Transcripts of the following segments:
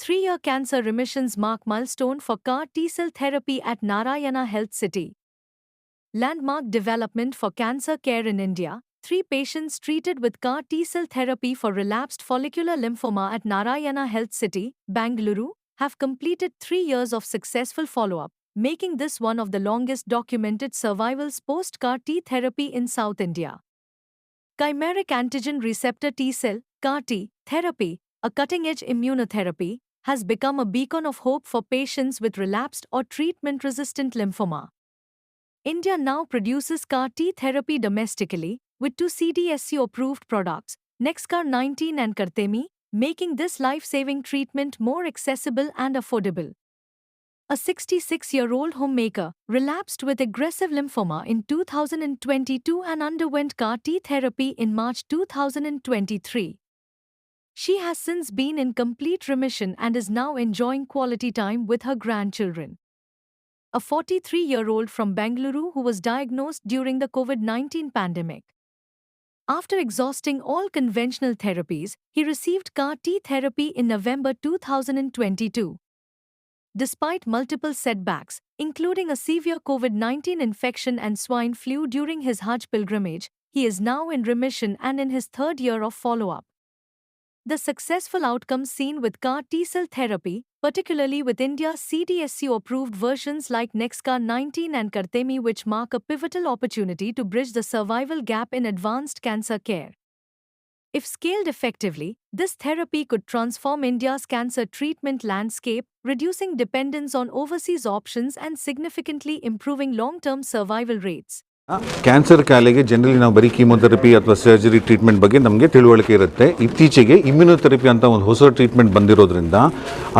3-year cancer remissions mark milestone for CAR T-cell therapy at Narayana Health City. Landmark development for cancer care in India. 3 patients treated with CAR T-cell therapy for relapsed follicular lymphoma at Narayana Health City, Bangalore, have completed 3 years of successful follow-up, making this one of the longest documented survivals post-CAR T therapy in South India. Chimeric antigen receptor T-cell (CAR T) therapy, a cutting-edge immunotherapy, has become a beacon of hope for patients with relapsed or treatment-resistant lymphoma. India now produces CAR T therapy domestically, with 2 CDSCO-approved products, Nexcar 19 and Kartemi, making this life-saving treatment more accessible and affordable. A 66-year-old homemaker relapsed with aggressive lymphoma in 2022 and underwent CAR T therapy in March 2023. She has since been in complete remission and is now enjoying quality time with her grandchildren. A 43-year-old from Bangalore who was diagnosed during the COVID-19 pandemic. After exhausting all conventional therapies, he received CAR T therapy in November 2022. Despite multiple setbacks, including a severe COVID-19 infection and swine flu during his Hajj pilgrimage, he is now in remission and in his 3rd year of follow-up. The successful outcomes seen with CAR T-cell therapy, particularly with India's CDSCO-approved versions like Nexcar 19 and Kartemi, which mark a pivotal opportunity to bridge the survival gap in advanced cancer care. If scaled effectively, this therapy could transform India's cancer treatment landscape, reducing dependence on overseas options and significantly improving long-term survival rates. Cancer ಕಾಯಿಲೆಗೆ generally ನಾವು ಬರೀ chemotherapy ಅಥವಾ surgery treatment ಬಗ್ಗೆ ನಮಗೆ ತಿಳುವಳಿಕೆ ಇರುತ್ತೆ. ಇತ್ತೀಚೆಗೆ immunotherapy ಅಂತ ಒಂದು ಹೊಸ ಟ್ರೀಟ್ಮೆಂಟ್ ಬಂದಿರೋದ್ರಿಂದ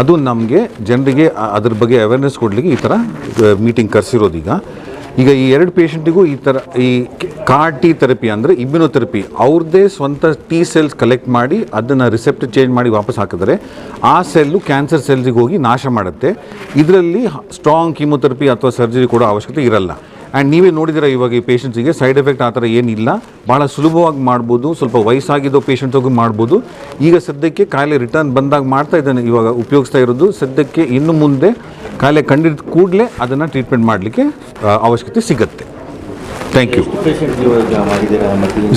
ಅದು ನಮಗೆ ಜನರಿಗೆ ಅದ್ರ ಬಗ್ಗೆ ಅವೇರ್ನೆಸ್ ಕೊಡಲಿಕ್ಕೆ ಈ ಥರ ಮೀಟಿಂಗ್ ಕರೆಸಿರೋದೀಗ. ಈಗ ಈ 2 ಪೇಷಂಟಿಗೂ ಈ ಥರ ಈ ಕಾರ್ ಟಿ ಥೆರಪಿ ಅಂದರೆ ಇಮ್ಯುನೋಥೆರಪಿ ಅವ್ರದ್ದೇ ಸ್ವಂತ ಟಿ ಸೆಲ್ಸ್ ಕಲೆಕ್ಟ್ ಮಾಡಿ ಅದನ್ನು ರಿಸೆಪ್ಟರ್ ಚೇಂಜ್ ಮಾಡಿ ವಾಪಸ್ ಹಾಕಿದರೆ ಆ ಸೆಲ್ಲು ಕ್ಯಾನ್ಸರ್ ಸೆಲ್ಸಿಗೆ ಹೋಗಿ ನಾಶ ಮಾಡುತ್ತೆ. ಇದರಲ್ಲಿ ಸ್ಟ್ರಾಂಗ್ ಕೀಮೋಥೆರಪಿ ಅಥವಾ ಸರ್ಜರಿ ಕೊಡೋ ಅವಶ್ಯಕತೆ ಇರಲ್ಲ. ಆ್ಯಂಡ್ ನೀವೇ ನೋಡಿದಿರ ಇವಾಗ ಈ ಪೇಷಂಟ್ಸಿಗೆ ಸೈಡ್ ಎಫೆಕ್ಟ್ ಆ ಥರ ಏನಿಲ್ಲ, ಭಾಳ ಸುಲಭವಾಗಿ ಮಾಡ್ಬೋದು. ಸ್ವಲ್ಪ ವಯಸ್ಸಾಗಿದ್ದೋ ಪೇಷಂಟ್ಸಿಗೂ ಮಾಡ್ಬೋದು. ಈಗ ಸದ್ಯಕ್ಕೆ ಕಾಯಿಲೆ ರಿಟರ್ನ್ ಬಂದಾಗ ಮಾಡ್ತಾ ಇದ್ದಾನೆ, ಇವಾಗ ಉಪಯೋಗಿಸ್ತಾ ಇರೋದು. ಸದ್ಯಕ್ಕೆ ಇನ್ನು ಮುಂದೆ ಕಾಯಿಲೆ ಕಂಡಿದ್ದ ಕೂಡಲೇ ಅದನ್ನು ಟ್ರೀಟ್ಮೆಂಟ್ ಮಾಡಲಿಕ್ಕೆ ಅವಶ್ಯಕತೆ ಸಿಗುತ್ತೆ. Thank you.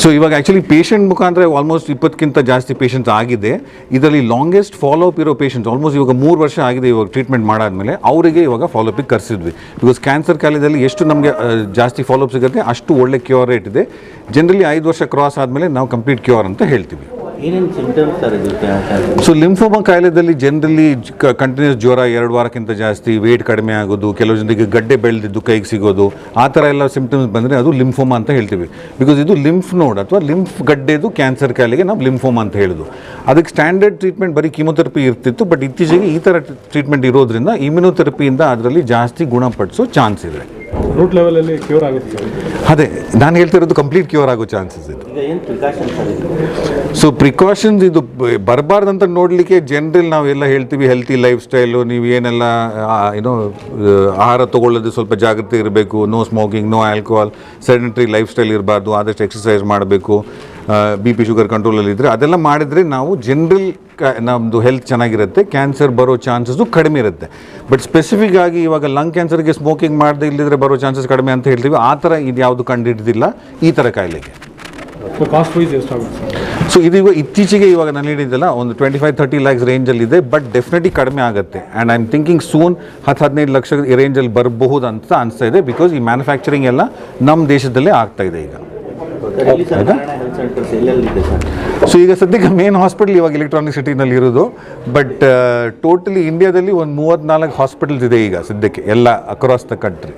ಸೊ ಇವಾಗ ಆ್ಯಕ್ಚುಲಿ ಪೇಷಂಟ್ ಮುಖಾಂತರ ಆಲ್ಮೋಸ್ಟ್ 20ಕ್ಕಿಂತ ಜಾಸ್ತಿ ಪೇಷಂಟ್ಸ್ ಆಗಿದೆ. ಇದರಲ್ಲಿ ಲಾಂಗೆಸ್ಟ್ ಫಾಲೋಅಪ್ ಇರೋ ಪೇಷಂಟ್ಸ್ ಆಲ್ಮೋಸ್ಟ್ ಇವಾಗ 3 ವರ್ಷ ಆಗಿದೆ ಇವಾಗ ಟ್ರೀಟ್ಮೆಂಟ್ ಮಾಡಾದ್ಮೇಲೆ ಅವರಿಗೆ ಇವಾಗ ಫಾಲೋಅಪಿಗೆ ಕರೆಸಿದ್ವಿ. ಬಿಕಾಸ್ ಕ್ಯಾನ್ಸರ್ ಕಾಯಿಲೆದಲ್ಲಿ ಎಷ್ಟು ನಮಗೆ ಜಾಸ್ತಿ ಫಾಲೋಅಪ್ ಸಿಗುತ್ತೆ ಅಷ್ಟು ಒಳ್ಳೆ ಕ್ಯೂರ್ ರೇಟ್ ಇದೆ. ಜನರಲಿ 5 ವರ್ಷ ಕ್ರಾಸ್ ಆದಮೇಲೆ ನಾವು ಕಂಪ್ಲೀಟ್ ಕ್ಯೂರ್ ಅಂತ ಹೇಳ್ತೀವಿ. ಸೊ ಲಿಂಫೋಮಾ ಕಾಯಿಲೆದಲ್ಲಿ ಜನರಲಿ ಕಂಟಿನ್ಯೂಸ್ ಜ್ವರ 2 ವಾರಕ್ಕಿಂತ ಜಾಸ್ತಿ, ವೇಟ್ ಕಡಿಮೆ ಆಗೋದು, ಕೆಲವು ಜನರಿಗೆ ಗಡ್ಡೆ ಬೆಳೆದಿದ್ದು ಕೈಗೆ ಸಿಗೋದು, ಆ ಥರ ಎಲ್ಲ ಸಿಂಪ್ಟಮ್ಸ್ ಬಂದರೆ ಅದು ಲಿಂಫೋಮಾ ಅಂತ ಹೇಳ್ತೀವಿ. ಬಿಕಾಸ್ ಇದು ಲಿಂಫ್ ನೋಡ್ ಅಥವಾ ಲಿಂಫ್ ಗಡ್ಡೆದು ಕ್ಯಾನ್ಸರ್ ಕಾಯಿಲೆಗೆ ನಾವು ಲಿಂಫೋಮಾ ಅಂತ ಹೇಳೋದು. ಅದಕ್ಕೆ ಸ್ಟ್ಯಾಂಡರ್ಡ್ ಟ್ರೀಟ್ಮೆಂಟ್ ಬರೀ ಕೀಮೋಥೆರಪಿ ಇರ್ತಿತ್ತು. ಬಟ್ ಇತ್ತೀಚೆಗೆ ಈ ಥರ ಟ್ರೀಟ್ಮೆಂಟ್ ಇರೋದ್ರಿಂದ ಇಮ್ಯುನೋಥೆರಪಿಯಿಂದ ಅದರಲ್ಲಿ ಜಾಸ್ತಿ ಗುಣಪಡಿಸೋ ಚಾನ್ಸ್ ಇದೆ. ರೂಟ್ ಲೆವೆಲಲ್ಲಿ ಕ್ಯೂರ್ ಆಗುತ್ತೆ. ಅದೇ ನಾನು ಹೇಳ್ತಿರೋದು, ಕಂಪ್ಲೀಟ್ ಕ್ಯೂರ್ ಆಗೋ ಚಾನ್ಸಸ್ ಇದೆ. ಸೊ ಪ್ರಿಕಾಷನ್ಸ್ ಇದು ಬರಬಾರ್ದಂತ ನೋಡಲಿಕ್ಕೆ ಜನರಲ್ ನಾವೆಲ್ಲ ಹೇಳ್ತೀವಿ ಹೆಲ್ತಿ ಲೈಫ್ ಸ್ಟೈಲು, ನೀವು ಏನೆಲ್ಲ ಆಹಾರ ತೊಗೊಳ್ಳೋದು ಸ್ವಲ್ಪ ಜಾಗ್ರತೆ ಇರಬೇಕು, no smoking, no alcohol, sedentary lifestyle ಇರಬಾರ್ದು, ಆದಷ್ಟು ಎಕ್ಸಸೈಸ್ ಮಾಡಬೇಕು, BP ಶುಗರ್ ಕಂಟ್ರೋಲಲ್ಲಿ ಇದ್ದರೆ ಅದೆಲ್ಲ ಮಾಡಿದರೆ ನಾವು ಜನರಲ್ ನಮ್ಮದು ಹೆಲ್ತ್ ಚೆನ್ನಾಗಿರುತ್ತೆ, ಕ್ಯಾನ್ಸರ್ ಬರೋ ಚಾನ್ಸಸ್ಸು ಕಡಿಮೆ ಇರುತ್ತೆ. ಬಟ್ ಸ್ಪೆಸಿಫಿಕ್ ಆಗಿ ಇವಾಗ ಲಂಗ್ ಕ್ಯಾನ್ಸರ್ಗೆ ಸ್ಮೋಕಿಂಗ್ ಮಾಡದೆ ಇಲ್ಲದಿದ್ರೆ ಬರೋ ಚಾನ್ಸಸ್ ಕಡಿಮೆ ಅಂತ ಹೇಳ್ತೀವಿ. ಆ ಥರ ಇದು ಯಾವುದು ಕಂಡುಹಿಡಿದಿಲ್ಲ ಈ ಥರ ಕಾಯಿಲೆಗೆ. ಸೊ ಇದು ಇತ್ತೀಚೆಗೆ ಇವಾಗ ನಾನು ಹೇಳಿದ್ದೆಲ್ಲ ಒಂದು 25-30 lakhs ರೇಂಜಲ್ಲಿ ಇದೆ. ಬಟ್ ಡೆಫಿನೆಟ್ಲಿ ಕಡಿಮೆ ಆಗುತ್ತೆ. And I am thinking soon 10-15 lakh ರೇಂಜಲ್ಲಿ ಬರಬಹುದು ಅಂತ ಅನಿಸ್ತಾ ಇದೆ. ಬಿಕಾಸ್ ಈ ಮ್ಯಾನುಫ್ಯಾಕ್ಚರಿಂಗ್ ಎಲ್ಲ ನಮ್ಮ ದೇಶದಲ್ಲೇ ಆಗ್ತಾ ಇದೆ ಈಗ. ಸೊ ಈಗ ಸದ್ಯಕ್ಕೆ ಮೇನ್ ಹಾಸ್ಪಿಟಲ್ ಇವಾಗ ಎಲೆಕ್ಟ್ರಾನಿಕ್ ಸಿಟಿನಲ್ಲಿ ಇರೋದು. ಬಟ್ ಟೋಟಲಿ ಇಂಡಿಯಾದಲ್ಲಿ ಒಂದು 34 ಹಾಸ್ಪಿಟಲ್ಸ್ ಇದೆ ಈಗ ಸದ್ಯಕ್ಕೆ ಎಲ್ಲ ಅಕ್ರಾಸ್ ದ ಕಂಟ್ರಿ.